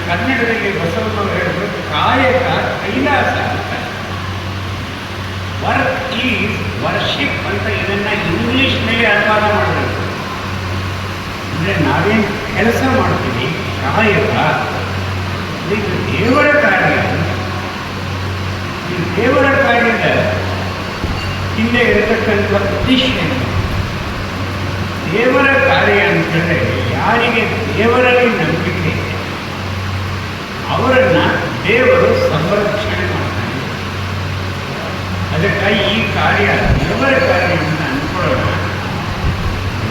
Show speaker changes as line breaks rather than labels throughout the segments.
ಕನ್ನಡದಲ್ಲಿ ಬಸವನವರು ಹೇಳಿದ್ರು ಕಾಯಕ ಕೈಲಾಸ ಅಂತ. ವರ್ಕ್ ಈಸ್ ವರ್ಷಿಪ್ ಅಂತ ಇದನ್ನು ಇಂಗ್ಲೀಷ್ನಲ್ಲಿ ಅನುವಾದ ಮಾಡಬೇಕು. ಅಂದರೆ ನಾವೇನು ಕೆಲಸ ಮಾಡ್ತೀವಿ ಕಾಯಕ, ಇದು ದೇವರ ಕಾರ್ಯ. ಈ ದೇವರ ಕಾರ್ಯದ ಹಿಂದೆ ಇರತಕ್ಕಂಥ ಉದ್ದೇಶ ದೇವರ ಕಾರ್ಯ ಅಂತಂದರೆ ಯಾರಿಗೆ ದೇವರಲ್ಲಿ ನಂಬಿಕೆ ಇದೆ ಅವರನ್ನು ದೇವರು ಸಂರಕ್ಷಣೆ ಮಾಡ್ತಾನೆ. ಅದಕ್ಕಾಗಿ ಈ ಕಾರ್ಯ ದೇವರ ಕಾರ್ಯ ಅಂತ ಅಂದ್ಕೊಳ್ಳೋಣ.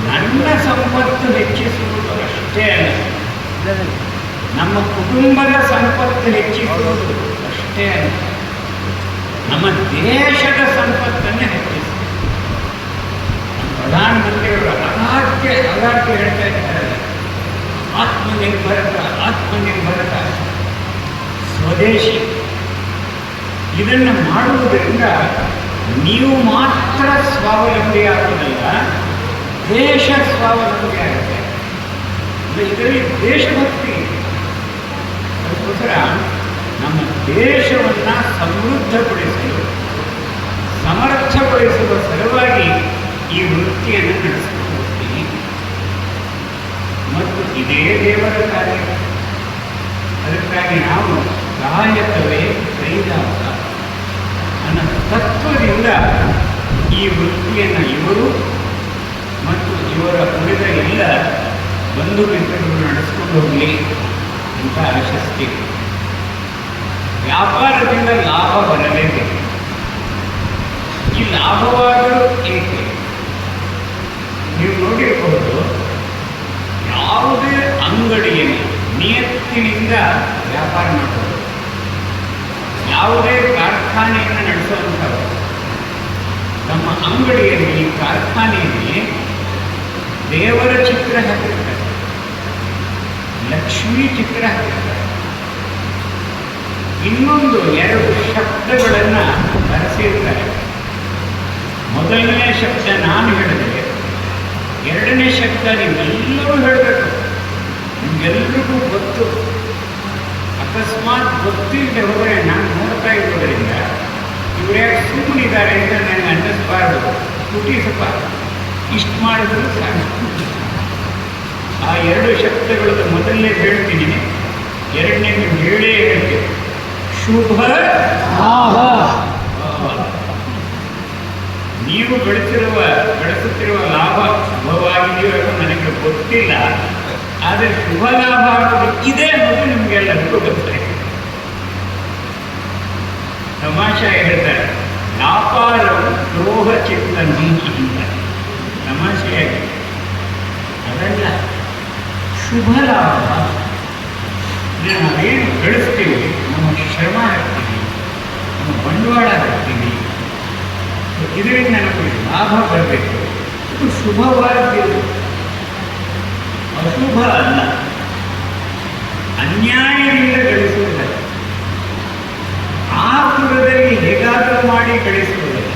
ನನ್ನ ಸಂಪತ್ತು ಹೆಚ್ಚಿಸುವುದು ಅಷ್ಟೇ ಅಲ್ಲ, ನಮ್ಮ ಕುಟುಂಬದ ಸಂಪತ್ತು ಹೆಚ್ಚಿಸುವುದು ಅಷ್ಟೇ ಅಲ್ಲ, ನಮ್ಮ ದೇಶದ ಸಂಪತ್ತನ್ನೇ ಹೆಚ್ಚಿಸುವುದು. ಪ್ರಧಾನಮಂತ್ರಿಯವರು ಅಗಾಧ್ಯ ಹೇಳ್ತಾ ಇದ್ದಾರೆ, ಆತ್ಮನಿರ್ಭರತ ಸ್ವದೇಶಿ. ಇದನ್ನು ಮಾಡುವುದರಿಂದ ನೀವು ಮಾತ್ರ ಸ್ವಾವಲಂಬಿ ಆಗುವುದಲ್ಲ, ದೇಶ ಸ್ವಾವಲಂಬಿ ಆಗುತ್ತೆ. ಇದರಲ್ಲಿ ದೇಶಭಕ್ತಿ. ಅದಕ್ಕೋಸ್ಕರ ನಮ್ಮ ದೇಶವನ್ನು ಸಮೃದ್ಧಗೊಳಿಸಲು ಸಮರ್ಥಗೊಳಿಸುವ ಸಲುವಾಗಿ ಈ ವೃತ್ತಿಯನ್ನು ನಡೆಸ್ಕೊಂಡು ಹೋಗ್ತೀನಿ. ಮತ್ತು ಇದೇ ದೇವರ ಕಾರ್ಯ. ಅದಕ್ಕಾಗಿ ನಾವು ಕಾಯಕವೇ ಕೈಲಾಸ ಅನ್ನೋ ತತ್ವದಿಂದ ಈ ವೃತ್ತಿಯನ್ನು ಇವರು ಮತ್ತು ಇವರ ಉಳಿದ ಎಲ್ಲ ಬಂಧು ಮಿತ್ರರು ನಡೆಸ್ಕೊಂಡು ಹೋಗಲಿ ಅಂತ ಆಶಿಸ್ತೀವಿ. ವ್ಯಾಪಾರದಿಂದ ಲಾಭ ಬರಲೇಬೇಕು. ಈ ಲಾಭವಾದರೂ ಏಕೆ? ನೀವು ನೋಡಿರಬಹುದು, ಯಾವುದೇ ಅಂಗಡಿಯಲ್ಲಿ ನಿಯತ್ತಿನಿಂದ ವ್ಯಾಪಾರ ಮಾಡೋದು, ಯಾವುದೇ ಕಾರ್ಖಾನೆಯನ್ನು ನಡೆಸುವಂಥವ್ರು ನಮ್ಮ ಅಂಗಡಿಯಲ್ಲಿ ಕಾರ್ಖಾನೆಯಲ್ಲಿ ದೇವರ ಚಿತ್ರ ಹಾಕಿರ್ತಾರೆ, ಲಕ್ಷ್ಮೀ ಚಿತ್ರ ಹಾಕಿರ್ತಾರೆ, ಇನ್ನೊಂದು 2 ಶಬ್ದಗಳನ್ನು ಬರೆಸಿರ್ತಾರೆ. ಮೊದಲನೇ ಶಬ್ದ ನಾನು ಹೇಳಿದೆ, ಎರಡನೇ ಶಬ್ದ ನೀವೆಲ್ಲರೂ ಹೇಳಬೇಕು. ನಿಮಗೆಲ್ಲರಿಗೂ ಗೊತ್ತು. ಅಕಸ್ಮಾತ್ ಗೊತ್ತಿಲ್ಲದೆ ಹೋದರೆ ನಾನು ನೋಡ್ತಾ ಇರೋದರಿಂದ ಇವರು ಯಾಕೆ ಸುಮ್ಮನಿದ್ದಾರೆ ಅಂತ ನನಗೆ ಅನ್ನಿಸ್ಬಾರ್ದು, ಹುಟ್ಟಿಸಪ್ಪ ಇಷ್ಟು ಮಾಡಿದ್ರು ಸಾಕು. ಆ 2 ಶಬ್ದಗಳದ್ದು ಮೊದಲನೇ ಹೇಳ್ತೀನಿ, ಎರಡನೇದು ಹೇಳೇ ಹೇಳ್ತೀನಿ. ಶುಭ ಲಾಭ. ನೀವು ಗಳಿಸುತ್ತಿರುವ ಲಾಭ ಶುಭವಾಗಿದೆಯೋ ಎಂದು ನನಗೆ ಗೊತ್ತಿಲ್ಲ, ಆದರೆ ಶುಭ ಲಾಭ ಆಗೋದು ಇದೆ ಅನ್ನೋದು ನಿಮಗೆಲ್ಲರಿಗೂ ಗೊತ್ತಿದೆ. ತಮಾಷೆ ಹೇಳ್ತಾರೆ, ವ್ಯಾಪಾರವು ದ್ರೋಹ ಚಿತ್ತ ನೀತಿ ಅಂತ. ತಮಾಷೆಯಾಗಿ ಅದಲ್ಲ, ಶುಭ ಲಾಭ. ನಾವೇನು ಗಳಿಸ್ತೀವಿ, ನಮ್ಮ ಶ್ರಮ ಹಾಕ್ತೀವಿ, ನಮ್ಮ ಬಂಡವಾಳ ಹಾಕ್ತೀವಿ, ಇದರಿಂದ ನಮಗೆ ಲಾಭ ಬರಬೇಕು. ಇದು ಶುಭವಾದ್ದು, ಅಶುಭ ಅಲ್ಲ. ಅನ್ಯಾಯದಿಂದ ಗಳಿಸುವುದಲ್ಲ, ಆತುರದಲ್ಲಿ ಹೇಗಾದರೂ ಮಾಡಿ ಗಳಿಸುವುದಲ್ಲ.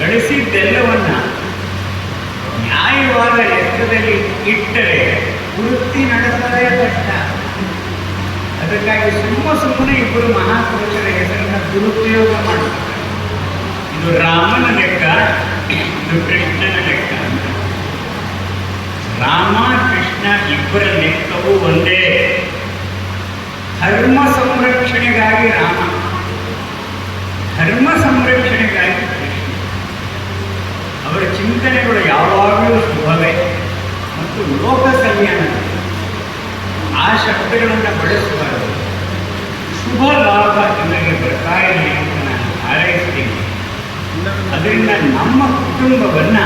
ಗಳಿಸಿದ್ದೆಲ್ಲವನ್ನ ನ್ಯಾಯವಾದ ಲೆಕ್ಕದಲ್ಲಿ ಇಟ್ಟರೆ ವೃತ್ತಿ ನಡೆಸೋದೇ ಕಷ್ಟ. ಅದಕ್ಕಾಗಿ ಸುಮ್ಮನೆ ಇಬ್ಬರು ಮಹಾಪುರುಷರ ಹೆಸರನ್ನು ದುರುಪಯೋಗ ಮಾಡ್ತಾರೆ. ಇದು ರಾಮನ ಲೆಕ್ಕ, ಇದು ಕೃಷ್ಣನ ಲೆಕ್ಕ. ರಾಮ ಕೃಷ್ಣ ಇಬ್ಬರ ಲೆಕ್ಕವೂ ಒಂದೇ. ಧರ್ಮ ಸಂರಕ್ಷಣೆಗಾಗಿ ರಾಮ, ಧರ್ಮ ಸಂರಕ್ಷಣೆಗಾಗಿ ಕೃಷ್ಣ. ಅವರ ಚಿಂತನೆಗಳು ಯಾವಾಗಲೂ ಶುಭವೇ ಮತ್ತು ಲೋಕ ಕಲ್ಯಾಣ. ಆ ಶಬ್ದಗಳನ್ನು ಬಳಸಬಾರದು. ಶುಭ ಲಾಭ ನಿಮಗೆ ಬರ್ತಾ ಇರಲಿ ಅಂತ ನಾನು ಹಾರೈಸ್ತೀನಿ. ಅದರಿಂದ ನಮ್ಮ ಕುಟುಂಬವನ್ನು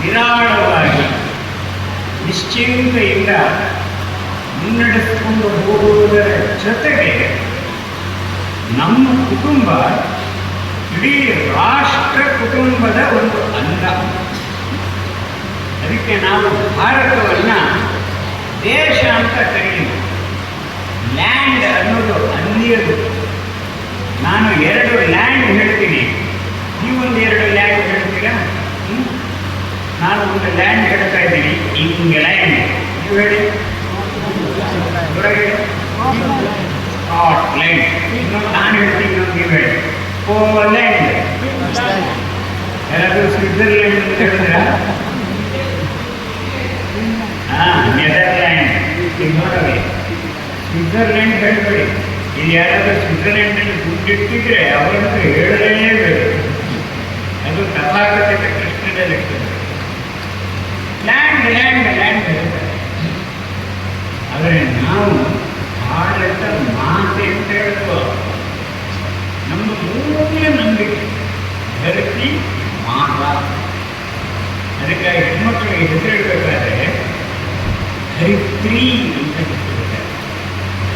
ನಿರಾಳವಾಗಿ ನಿಶ್ಚಿಂತೆಯಿಂದ ಮುನ್ನಡೆಸಿಕೊಂಡು ಹೋಗುವುದರ ಜೊತೆಗೆ ನಮ್ಮ ಕುಟುಂಬ ಇಡೀ ರಾಷ್ಟ್ರ ಕುಟುಂಬದ ಒಂದು ಅಂಗ. ಅದಕ್ಕೆ ನಾವು ಭಾರತವನ್ನು ದೇಶ ಅಂತ ಕರೀತೀವಿ. ಲ್ಯಾಂಡ್ ಅನ್ನೋದು ಅನ್ಯದು. ನಾನು 2 ಲ್ಯಾಂಡ್ ಹೇಳ್ತೀನಿ, ನೀವೊಂದು 2 ಲ್ಯಾಂಡ್ ಹೇಳ್ತೀರಾ? ನಾನು ಒಂದು ಲ್ಯಾಂಡ್ ಹೇಳ್ತಾ ಇದ್ದೀನಿ, ಇಂಗ್ಲೆಂಡ್. ನೀವು ಹೇಳಿ. ಸ್ಕಾಟ್ಲೆಂಡ್. ನಾನು ಹೇಳ್ತೀನಿ, ನೀವು ಹೇಳಿ. ಪೋಲೆಂಡ್. ಯಾರಾದರೂ ಸ್ವಿಟ್ಜರ್ಲೆಂಡ್ ಅಂತ ಹೇಳಿದ್ರ? ನೆದರ್ಲ್ಯಾಂಡ್. ಈಗ ನೋಡೋರಿ, ಸ್ವಿಟ್ಜರ್ಲೆಂಡ್ ಹೇಳ್ಬೇಡಿ. ಇದು ಯಾರಾದರೂ ಸ್ವಿಟ್ಜರ್ಲೆಂಡಲ್ಲಿ ದುಡ್ಡಿಟ್ಟಿದ್ರೆ ಅವರಂತೂ ಹೇಳಲೇಬೇಕು. ಅದು ತಥಾಕಥಿತ ಕೃಷ್ಣನೇ ಲೆಕ್ಕ. ಲ್ಯಾಂಡ್ ಲ್ಯಾಂಡ್ ಲ್ಯಾಂಡ್ ಹೇಳ್ತಾರೆ. ಆದರೆ ನಾವು ಭಾರತ ಮಾತೆ ಅಂತ ಹೇಳುವ ನಮ್ಮ ಮೂಲ ನಂಬಿಕೆ ಧರತಿ ಮಾತ. ಅದಕ್ಕಾಗಿ ಹೆಣ್ಮಕ್ಳಿಗೆ ಹೆಸರಿಡಬೇಕಾದ್ರೆ ಧರಿತ್ರಿ ಅಂತ ಹೆಸರಿಡ್ತಾರೆ,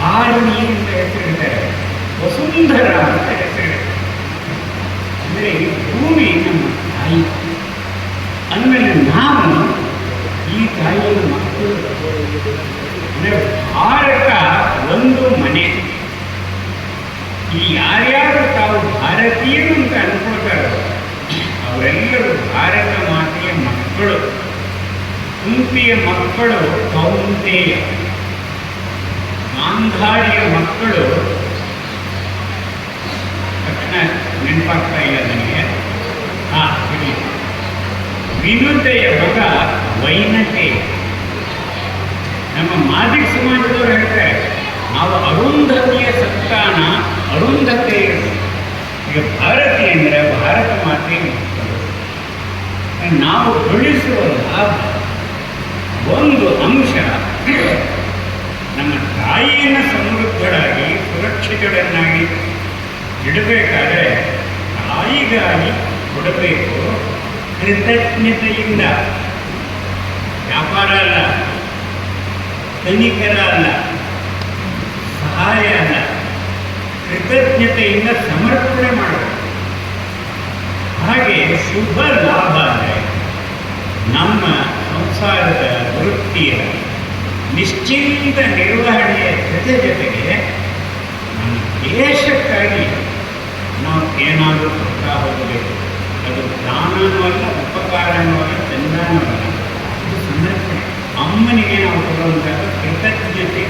ಹಾರಿಣಿ ಅಂತ ಹೆಸರಿಡ್ತಾರೆ, ವಸುಂಧರ ಅಂತ ಹೆಸರಿಡ್ತಾರೆ. ಅಂದರೆ ಈ ಭೂಮಿ ನಮ್ಮ ತಾಯಿ. ಅಂದಮೇಲೆ ನಾವು ಈ ತಾಯಿಯ ಮಕ್ಕಳು. ಅಂದರೆ ಭಾರತ ಒಂದು ಮನೆ. ಈ ಯಾರ್ಯಾರು ತಾವು ಭಾರತೀಯರು ಅಂತ ಅನ್ಕೊಳ್ತಾರೋ ಅವರೆಲ್ಲರೂ ಭಾರತ ಮಾತೆಯ ಮಕ್ಕಳು. ಕುಂತಿಯ ಮಕ್ಕಳು ಕೌಂತೆಯ, ಗಾಂಧಾರಿಯ ಮಕ್ಕಳು ತಕ್ಷಣ ನೆನಪಾಗ್ತಾ ಇಲ್ಲ ನನಗೆ. ಇರಲಿ. ವಿನುತೆಯ ಮಗ ವೈನತೆಯ. ನಮ್ಮ ಮಾದಿಗ ಸಮಾಜದವರು ಹೇಳ್ತಾರೆ, ನಾವು ಅರುಂಧತಿಯ ಸಂತಾನ, ಅರುಂಧತೆಯರು. ಈಗ ಭಾರತೀಯ ಅಂದರೆ ಭಾರತ ಮಾತೆ ಮಕ್ಕಳು. ನಾವು ಗಳಿಸುವ ಲಾಭ ಒಂದು ಅಂಶ, ನಮ್ಮ ತಾಯಿಯನ್ನು ಸಮೃದ್ಧರಾಗಿ ಸುರಕ್ಷಿತರನ್ನಾಗಿ ಇಡಬೇಕಾದ್ರೆ ತಾಯಿಗಾಗಿ ಕೊಡಬೇಕು ಕೃತಜ್ಞತೆಯಿಂದ. ವ್ಯಾಪಾರ ಅಲ್ಲ, ಧನಿಕರ ಅಲ್ಲ, ಸಹಾಯ ಅಲ್ಲ, ಕೃತಜ್ಞತೆಯಿಂದ ಸಮರ್ಪಣೆ ಮಾಡಬೇಕು. ಹಾಗೆ ಶುಭ ಲಾಭ ಅಂದರೆ ನಮ್ಮ ಸಂಸಾರದ ವೃತ್ತಿಯ ನಿಶ್ಚಿಂತ ನಿರ್ವಹಣೆಯ ಜೊತೆಗೆ ನಮ್ಮ ದೇಶಕ್ಕಾಗಿ ನಾವು ಏನಾದರೂ ಕೊಡ್ತಾ ಹೋಗಬೇಕು. ಅದು ದಾನವೂ ಅಲ್ಲ, ಉಪಕಾರವೂ ಅಲ್ಲ, ಚಂದನೂ ಅಲ್ಲ, ಇದು ಸಮರ್ಪಣೆ. ಅಮ್ಮನಿಗೆ ನಾವು ಕೊಡುವಂತಹ ಕೃತಜ್ಞತೆ